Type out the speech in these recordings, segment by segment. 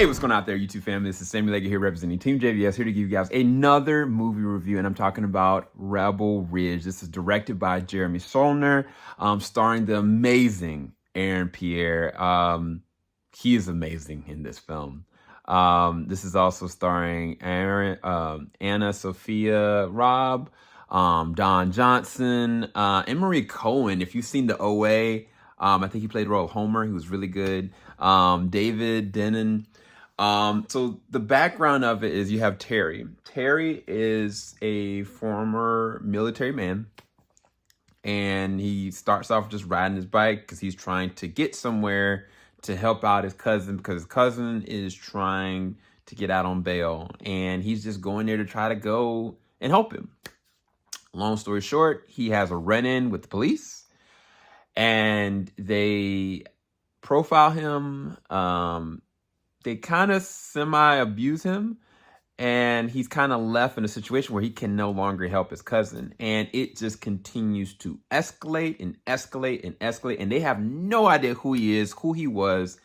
Hey, what's going on out there, YouTube family? This is Samuel Gallego here representing TeamJVS, here to give you guys another movie review, and I'm talking about Rebel Ridge. This is directed by Jeremy Saulnier, starring the amazing Aaron Pierre. He is amazing in this film. This is also starring Anna Sophia Robb, Don Johnson, and Marie Cohen. If you've seen the OA, I think he played the role of Homer. He was really good. David Denon. So the background of it is you have Terry. Terry is a former military man, and he starts off just riding his bike because he's trying to get somewhere to help out his cousin, because his cousin is trying to get out on bail, and he's just going there to try to go and help him. Long story short, he has a run-in with the police, and they profile him. They kind of semi-abuse him, and he's kind of left in a situation where he can no longer help his cousin. And it just continues to escalate and escalate and escalate, and they have no idea who he is, who he was,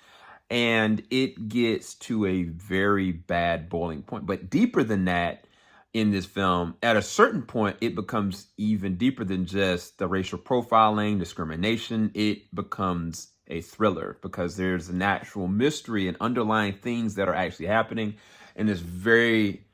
and it gets to a very bad boiling point. But deeper than that in this film, at a certain point, it becomes even deeper than just the racial profiling, discrimination. It becomes a thriller because there's an actual mystery and underlying things that are actually happening, and it's very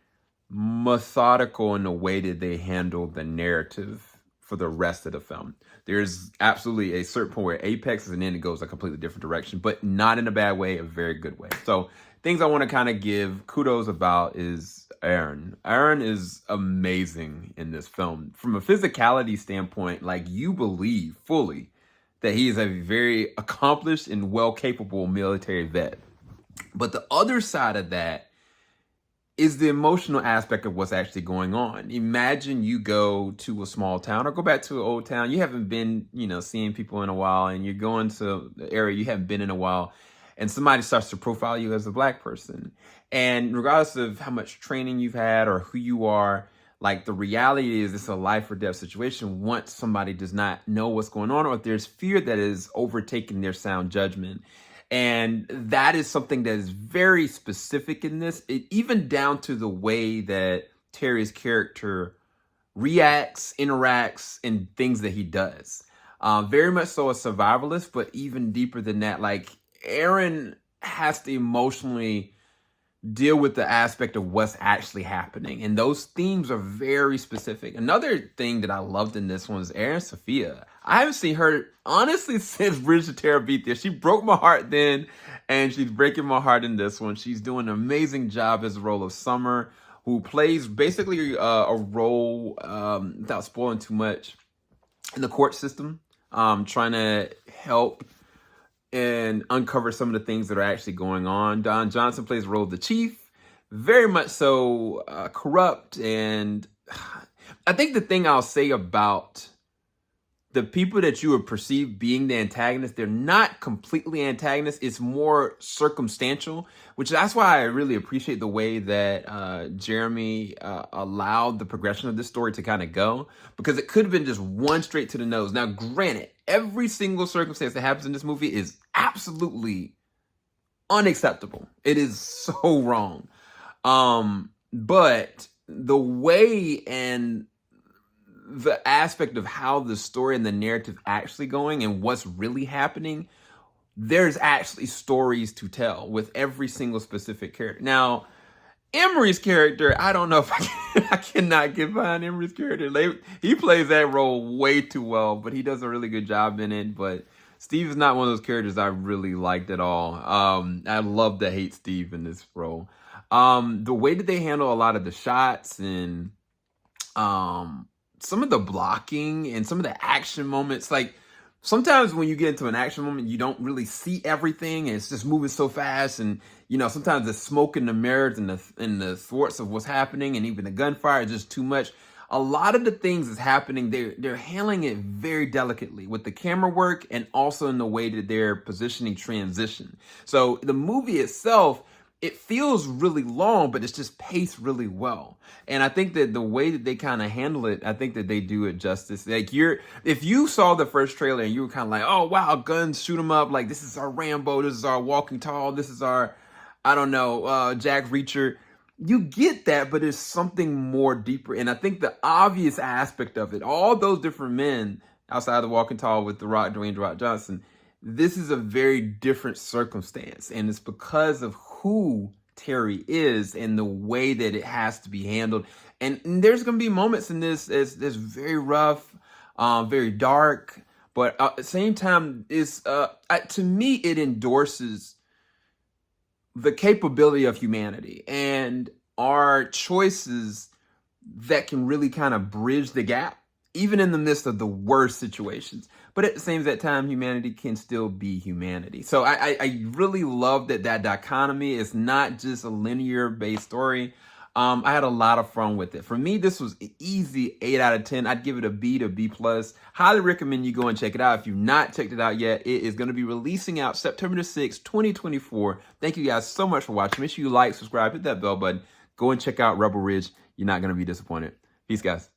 methodical in the way that they handle the narrative for the rest of the film. There's absolutely a certain point where it apexes and then it goes a completely different direction, but not in a bad way, a very good way. So things I want to kind of give kudos about is Aaron. Aaron is amazing in this film. From a physicality standpoint, like, you believe fully that he is a very accomplished and well-capable military vet. But the other side of that is the emotional aspect of what's actually going on. Imagine you go to a small town or go back to an old town. You haven't been, seeing people in a while, and you're going to the area you haven't been in a while, and somebody starts to profile you as a black person. And regardless of how much training you've had or who you are, like, the reality is it's a life or death situation once somebody does not know what's going on, or if there's fear that is overtaking their sound judgment. And that is something that is very specific in this, even down to the way that Terry's character reacts, interacts, and things that he does. Very much so a survivalist, but even deeper than that, like, Aaron has to emotionally deal with the aspect of what's actually happening. And those themes are very specific. Another thing that I loved in this one is Aaron Sophia. I haven't seen her, honestly, since Bridge to Terabithia. She broke my heart then, and she's breaking my heart in this one. She's doing an amazing job as the role of Summer, who plays basically a role, without spoiling too much, in the court system, trying to help and uncover some of the things that are actually going on. Don Johnson plays the role of the chief, very much so corrupt. And I think the thing I'll say about the people that you would perceive being the antagonist, they're not completely antagonists. It's more circumstantial, which that's why I really appreciate the way that Jeremy allowed the progression of this story to kind of go, because it could have been just one straight to the nose. Now, granted, every single circumstance that happens in this movie is absolutely unacceptable. It is so wrong. But the way and the aspect of how the story and the narrative actually going and what's really happening, there's actually stories to tell with every single specific character. Now, Emery's character, I don't know if I cannot get behind Emery's character. He plays that role way too well, but he does a really good job in it. But Steve is not one of those characters I really liked at all. I love to hate Steve in this role. The way that they handle a lot of the shots and some of the blocking and some of the action moments, like, sometimes when you get into an action moment, you don't really see everything, and it's just moving so fast, and sometimes the smoke and the mirrors and the thwarts of what's happening, and even the gunfire is just too much. A lot of the things that's happening, they're handling it very delicately with the camera work and also in the way that they're positioning transition. So the movie itself, it feels really long, but it's just paced really well. And I think that the way that they kind of handle it, I think that they do it justice. Like, if you saw the first trailer and you were kind of like, oh wow, guns, shoot 'em up, like, this is our Rambo, this is our Walking Tall, this is our I don't know, Jack Reacher. You get that, but there's something more deeper. And I think the obvious aspect of it, all those different men outside the Walking Tall with The Rock, Dwayne "The Rock" Johnson, this is a very different circumstance. And it's because of who Terry is and the way that it has to be handled. And there's going to be moments in this that's very rough, very dark, but at the same time, to me, it endorses the capability of humanity and our choices that can really kind of bridge the gap, even in the midst of the worst situations. But at the same time, humanity can still be humanity. So I really love that dichotomy is not just a linear based story. I had a lot of fun with it. For me, this was an easy 8 out of 10. I'd give it a B to B+. Highly recommend you go and check it out. If you've not checked it out yet, it is going to be releasing out September the 6th, 2024. Thank you guys so much for watching. Make sure you like, subscribe, hit that bell button. Go and check out Rebel Ridge. You're not going to be disappointed. Peace, guys.